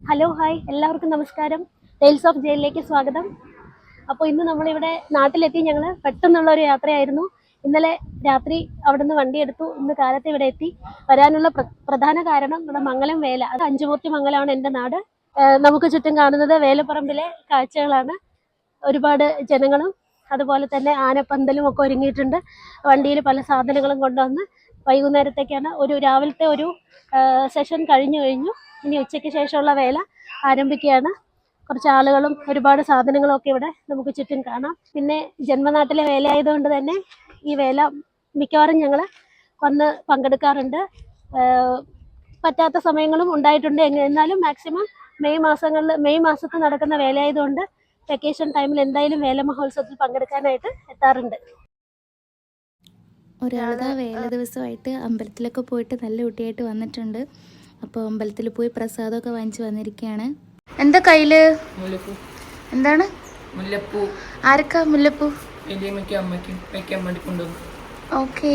Hello hi എല്ലാവർക്കും നമസ്കാരം. Tales of ജയിലിലേക്ക് സ്വാഗതം. അപ്പോൾ ഇന്ന് നമ്മളിവിടെ നാട്ടിലെത്തി. ഞങ്ങൾ പെട്ടെന്നുള്ള ഒരു യാത്രയായിരുന്നു. ഇന്നലെ രാത്രി അവിടെ നിന്ന് വണ്ടിയെടുത്തു. ഇന്ന് കാലത്ത് ഇവിടെ എത്തി. വരാനുള്ള പ്രധാന കാരണം ഇവിടെ മംഗലം വേല, അത് അഞ്ചുമൂർത്തി മംഗലമാണ് എൻ്റെ നാട്. നമുക്ക് ചുറ്റും കാണുന്നത് വേലപ്പറമ്പിലെ കാഴ്ചകളാണ്. ഒരുപാട് ജനങ്ങളും അതുപോലെ തന്നെ ആനപ്പന്തലും ഒക്കെ ഒരുങ്ങിയിട്ടുണ്ട്. വണ്ടിയിൽ പല സാധനങ്ങളും കൊണ്ടുവന്ന് വൈകുന്നേരത്തേക്കാണ് രാവിലത്തെ ഒരു സെഷൻ കഴിഞ്ഞു. ഇനി ഉച്ചയ്ക്ക് ശേഷമുള്ള വേല ആരംഭിക്കുകയാണ്. കുറച്ച് ആളുകളും ഒരുപാട് സാധനങ്ങളും ഒക്കെ ഇവിടെ നമുക്ക് ചുറ്റും കാണാം. പിന്നെ ജന്മനാട്ടിലെ വേലയായതുകൊണ്ട് തന്നെ ഈ വേല മിക്കവാറും ഞങ്ങൾ വന്ന് പങ്കെടുക്കാറുണ്ട്. പറ്റാത്ത സമയങ്ങളും ഉണ്ടായിട്ടുണ്ട്. എന്നാലും മാക്സിമം മെയ് മാസത്തിൽ നടക്കുന്ന വേലയായതുകൊണ്ട് വെക്കേഷൻ ടൈമിൽ എന്തായാലും വേല മഹോത്സവത്തിൽ പങ്കെടുക്കാനായിട്ട് എത്താറുണ്ട്. ഒരാളുടെ വേല ദിവസമായിട്ട് അമ്പലത്തിലൊക്കെ പോയിട്ട് നല്ല കുട്ടിയായിട്ട് വന്നിട്ടുണ്ട്. അപ്പോൾ അമ്പലത്തിൽ പോയി പ്രസാദമൊക്കെ വാങ്ങിച്ച് വന്നിരിക്കുകയാണ്. എന്താ കയ്യില്? എന്താണ് മുല്ലപ്പൂ? ആർക്കാ മുല്ലപ്പൂ? ഓക്കെ.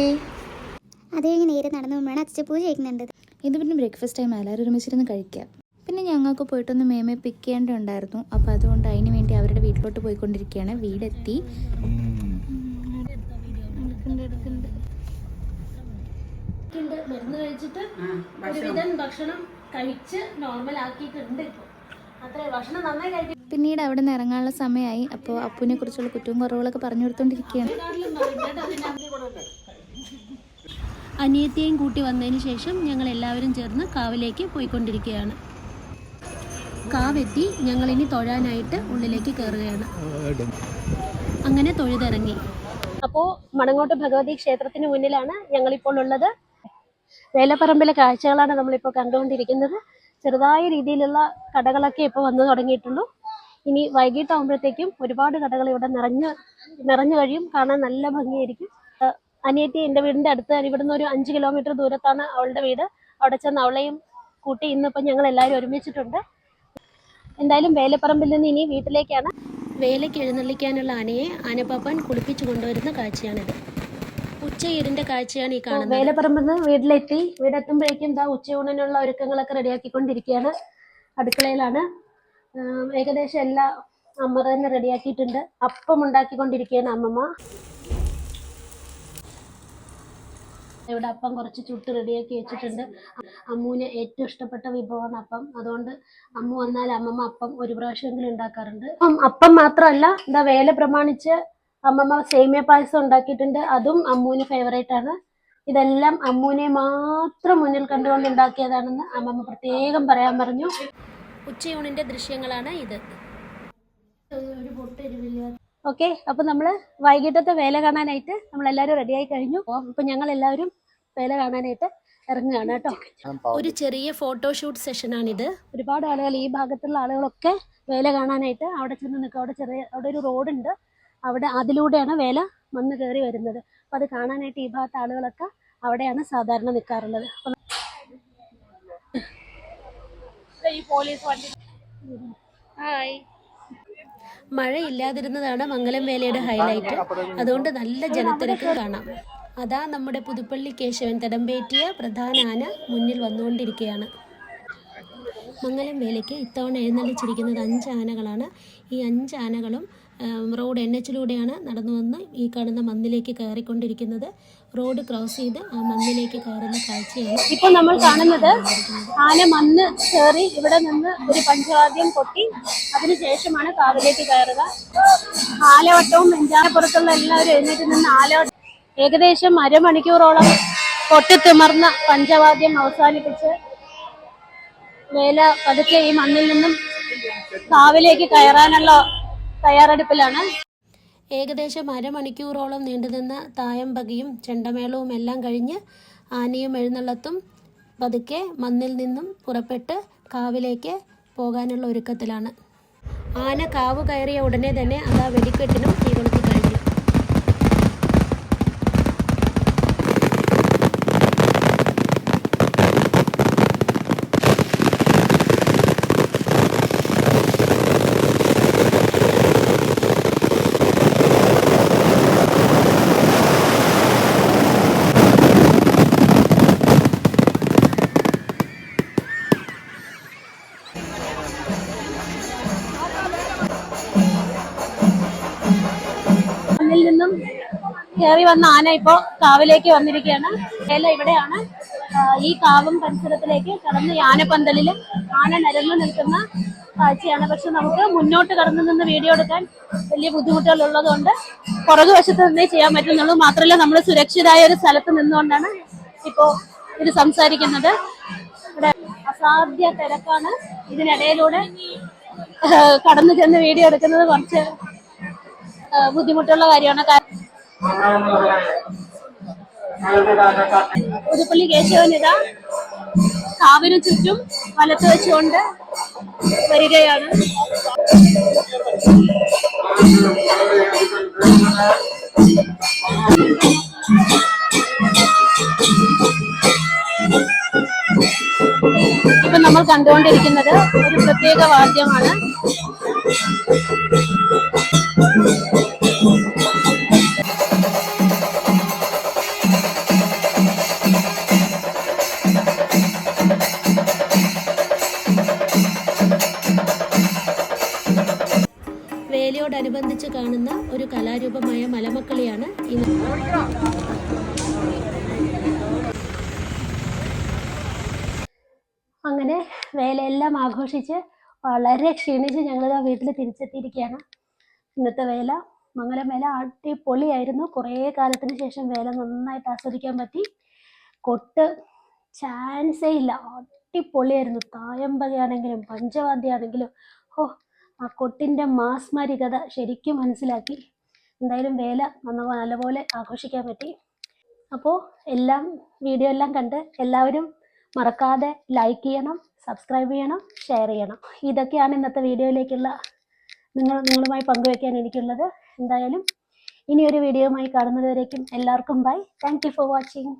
അത് കഴിഞ്ഞ് നേരെ നടന്നു പോകുമ്പോഴാണ് അച്ചപ്പൂ ചെയ്യുന്നുണ്ട്. ഇത് പിന്നെ ബ്രേക്ക്ഫാസ്റ്റ് ടൈം എല്ലാവരും ഒരുമിച്ചിരുന്ന് കഴിക്കാം. പിന്നെ ഞങ്ങൾക്ക് പോയിട്ടൊന്ന് മേമയെ പിക്ക് ചെയ്യേണ്ടതുണ്ടായിരുന്നു. അപ്പോൾ അതുകൊണ്ട് അതിന് വേണ്ടി അവരുടെ വീട്ടിലോട്ട് പോയിക്കൊണ്ടിരിക്കുകയാണ്. വീടെത്തി. മരുന്ന് കഴിച്ചിട്ട് ഒരുവിധം ഭക്ഷണം കഴിച്ച് നോർമൽ ആക്കിയിട്ടുണ്ട്. ഇപ്പോൾ അത്രേ. ഭക്ഷണം നന്നായി കഴിക്കും. പിന്നീട് അവിടെ നിന്ന് ഇറങ്ങാനുള്ള സമയമായി. അപ്പോൾ അപ്പുവിനെ കുറിച്ചുള്ള കുറ്റവും കുറവുകളൊക്കെ പറഞ്ഞു കൊടുത്തോണ്ടിരിക്കുകയാണ്. അനിയത്തിയെയും കൂട്ടി വന്നതിന് ശേഷം ഞങ്ങൾ എല്ലാവരും ചേർന്ന് കാവിലേക്ക് പോയിക്കൊണ്ടിരിക്കുകയാണ്. കാവെത്തി ഞങ്ങളിനി തൊഴാനായിട്ട് ഉള്ളിലേക്ക് കയറുകയാണ്. അങ്ങനെ തൊഴുതിറങ്ങി. അപ്പോൾ മണങ്ങോട്ട് ഭഗവതി ക്ഷേത്രത്തിന് മുന്നിലാണ് ഞങ്ങളിപ്പോൾ ഉള്ളത്. വേലപ്പറമ്പിലെ കാഴ്ചകളാണ് നമ്മളിപ്പോൾ കണ്ടുകൊണ്ടിരിക്കുന്നത്. ചെറുതായ രീതിയിലുള്ള കടകളൊക്കെ ഇപ്പോൾ വന്നു തുടങ്ങിയിട്ടുള്ളൂ. ഇനി വൈകിട്ടാകുമ്പോഴത്തേക്കും ഒരുപാട് കടകൾ ഇവിടെ നിറഞ്ഞു കഴിയും. കാണാൻ നല്ല ഭംഗിയായിരിക്കും. അനിയത്തി എൻ്റെ വീടിൻ്റെ അടുത്ത്, ഇവിടുന്ന് ഒരു 5 കിലോമീറ്റർ ദൂരത്താണ് അവളുടെ വീട്. അവിടെ ചെന്ന് അവളെയും കൂട്ടി ഇന്നിപ്പോൾ ഞങ്ങൾ എല്ലാവരും ഒരുമിച്ചിട്ടുണ്ട്. എന്തായാലും വേലപ്പറമ്പിൽ നിന്ന് ഇനി വീട്ടിലേക്കാണ്. വേലയ്ക്ക് എഴുന്നള്ളിക്കാനുള്ള ആനയെ ആനപ്പാപ്പാൻ കുളിപ്പിച്ചു കൊണ്ടുവരുന്ന കാഴ്ചയാണിത്. ഉച്ചയൂരിൻ്റെ കാഴ്ചയാണ് ഈ കാണുന്നത്. വേലപ്പറമ്പിൽ നിന്ന് വീടെത്തുമ്പോഴേക്കും ഉച്ചയൂണിനുള്ള ഒരുക്കങ്ങളൊക്കെ റെഡിയാക്കിക്കൊണ്ടിരിക്കുകയാണ്. അടുക്കളയിലാണ്. ഏകദേശം എല്ലാം അമ്മ തന്നെ റെഡിയാക്കിയിട്ടുണ്ട്. അപ്പം ഉണ്ടാക്കിക്കൊണ്ടിരിക്കുകയാണ് അമ്മമ്മ. ഇവിടെ അപ്പം കുറച്ച് ചുട്ട് റെഡിയാക്കി വെച്ചിട്ടുണ്ട്. അമ്മുവിന് ഏറ്റവും ഇഷ്ടപ്പെട്ട വിഭവമാണ് അപ്പം. അതുകൊണ്ട് അമ്മു വന്നാൽ അമ്മമ്മ അപ്പം ഒരു പ്രാവശ്യമെങ്കിലും ഉണ്ടാക്കാറുണ്ട്. അപ്പം മാത്രമല്ല, വേല പ്രമാണിച്ച് അമ്മമ്മ സേമിയ പായസം ഉണ്ടാക്കിയിട്ടുണ്ട്. അതും അമ്മുവിന് ഫേവറേറ്റ് ആണ്. ഇതെല്ലാം അമ്മുവിനെ മാത്രം മുന്നിൽ കണ്ടുകൊണ്ട് ഉണ്ടാക്കിയതാണെന്ന് അമ്മമ്മ പ്രത്യേകം പറയാൻ പറഞ്ഞു. ഉച്ചയൂണിന്റെ ദൃശ്യങ്ങളാണ് ഇത്. ഓക്കെ, അപ്പൊ നമ്മള് വൈകിട്ടത്തെ വേല കാണാനായിട്ട് നമ്മളെല്ലാവരും റെഡിയായി കഴിഞ്ഞു. അപ്പൊ ഞങ്ങൾ എല്ലാവരും വേല കാണാനായിട്ട് ഇറങ്ങുകയാണ് കേട്ടോ. ഒരു ചെറിയ ഫോട്ടോഷൂട്ട് സെഷനാണിത്. ഒരുപാട് ആളുകൾ, ഈ ഭാഗത്തുള്ള ആളുകളൊക്കെ വേല കാണാനായിട്ട് അവിടെ ചെന്ന് നിൽക്കും. അവിടെ ഒരു റോഡുണ്ട്. അതിലൂടെയാണ് വേല വന്ന് കയറി വരുന്നത്. അപ്പൊ അത് കാണാനായിട്ട് ഈ ഭാഗത്തെ ആളുകളൊക്കെ അവിടെയാണ് സാധാരണ നിൽക്കാറുള്ളത്. മഴയില്ലാതിരുന്നതാണ് മംഗലം വേലയുടെ ഹൈലൈറ്റ്. അതുകൊണ്ട് നല്ല ജനത്തിരക്ക് കാണാം. അതാ നമ്മുടെ പുതുപ്പള്ളി കേശവൻ തടമ്പേറ്റിയ പ്രധാന ആന മുന്നിൽ വന്നുകൊണ്ടിരിക്കുകയാണ്. മംഗലം വേലയ്ക്ക് ഇത്തവണ എഴുന്നള്ളിച്ചിരിക്കുന്നത് 5 ആനകളാണ്. ഈ 5 ആനകളും റോഡ് NH-ലൂടെയാണ് നടന്നു വന്ന് ഈ കാണുന്ന മന്നിലേക്ക് കയറിക്കൊണ്ടിരിക്കുന്നത്. റോഡ് ക്രോസ് ചെയ്ത് ആ മന്നിലേക്ക് കയറുന്ന കാഴ്ചയാണ് ഇപ്പോൾ നമ്മൾ കാണുന്നത്. ആന മണ്ണ് കയറി ഇവിടെ നിന്ന് ഒരു പഞ്ചവാദ്യം കൊട്ടി അതിനുശേഷമാണ് കാവിലേക്ക് കയറുക. ആലവട്ടവും വെഞ്ചാനപ്പുറത്തുള്ള എല്ലാവരും എഴുന്നേറ്റ് നിന്ന് ആലവട്ടം ഏകദേശം അരമണിക്കൂറോളം പൊട്ടിത്തിമർന്ന പഞ്ചവാദ്യം അവസാനിപ്പിച്ച് വേല പതുക്കെ ഈ മണ്ണിൽ നിന്നും കാവിലേക്ക് കയറാനുള്ള തയ്യാറെടുപ്പിലാണ്. ഏകദേശം അരമണിക്കൂറോളം നീണ്ടുനിന്ന തായമ്പകയും ചെണ്ടമേളവും എല്ലാം കഴിഞ്ഞ് ആനയും എഴുന്നള്ളത്തും പതുക്കെ മണ്ണിൽ നിന്നും പുറപ്പെട്ട് കാവിലേക്ക് പോകാനുള്ള ഒരുക്കത്തിലാണ്. ആന കാവ് കയറിയ ഉടനെ തന്നെ അതാ വെടിക്കെട്ടിനും തീകൊളുത്തി കഴിഞ്ഞു. മണ്ണിൽ നിന്നും കയറി വന്ന ആന ഇപ്പോൾ കാവിലേക്ക് വന്നിരിക്കുകയാണ്. വേല ഇവിടെയാണ്. ഈ കാവും പരിസരത്തിലേക്ക് കടന്ന് ആനപ്പന്തലിൽ ആന നിരന്നു നിൽക്കുന്ന കാഴ്ചയാണ്. പക്ഷെ നമുക്ക് മുന്നോട്ട് കടന്നു നിന്ന് വീഡിയോ എടുക്കാൻ വലിയ ബുദ്ധിമുട്ടുകൾ ഉള്ളതുകൊണ്ട് പുറകു വശത്ത് നിന്നേ ചെയ്യാൻ പറ്റുന്നുള്ളൂ. മാത്രമല്ല നമ്മൾ സുരക്ഷിതമായ ഒരു സ്ഥലത്ത് നിന്നുകൊണ്ടാണ് ഇപ്പോൾ ഇത് സംസാരിക്കുന്നത്. ഇവിടെ അസാധ്യ തിരക്കാണ്. ഇതിനിടയിലൂടെ കടന്നു ചെന്ന് വീഡിയോ എടുക്കുന്നത് കുറച്ച് ബുദ്ധിമുട്ടുള്ള കാര്യമാണ്. പുതുപ്പള്ളി കേശവനിത കാവിനു ചുറ്റും വലത്ത് വെച്ചുകൊണ്ട് വരികയാണ്. ഇപ്പൊ നമ്മൾ കണ്ടുകൊണ്ടിരിക്കുന്നത് ഒരു പ്രത്യേക വാദ്യമാണ്. വേലയോടനുബന്ധിച്ച് കാണുന്ന ഒരു കലാരൂപമായ മലമക്കളിയാണ് ഇന്ന്. അങ്ങനെ വേലയെല്ലാം ആഘോഷിച്ച് വളരെ ക്ഷീണിച്ച് ഞങ്ങളിതാ വീട്ടിൽ തിരിച്ചെത്തിയിരിക്കുകയാണ്. ഇന്നത്തെ വേല, മംഗലം വേല അടിപൊളിയായിരുന്നു. കുറേ കാലത്തിന് ശേഷം വേല നന്നായിട്ട് ആസ്വദിക്കാൻ പറ്റി. കൊട്ട് ചാൻസേ ഇല്ല, അടിപൊളിയായിരുന്നു. തായമ്പകയാണെങ്കിലും പഞ്ചവാദ്യമാണെങ്കിലും ആ കൊട്ടിൻ്റെ മാസ്മരികത ശരിക്കും മനസ്സിലാക്കി. എന്തായാലും വേല നല്ലപോലെ ആഘോഷിക്കാൻ പറ്റി. അപ്പോൾ വീഡിയോ എല്ലാം കണ്ട് എല്ലാവരും മറക്കാതെ ലൈക്ക് ചെയ്യണം, സബ്സ്ക്രൈബ് ചെയ്യണം, ഷെയർ ചെയ്യണം. ഇതൊക്കെയാണ് ഇന്നത്തെ വീഡിയോയിലേക്കുള്ള നിങ്ങളുമായി പങ്കുവയ്ക്കാൻ എനിക്കുള്ളത്. എന്തായാലും ഇനിയൊരു വീഡിയോയുമായി കാണുന്നതുവരേക്കും എല്ലാവർക്കും bye. Thank you for watching.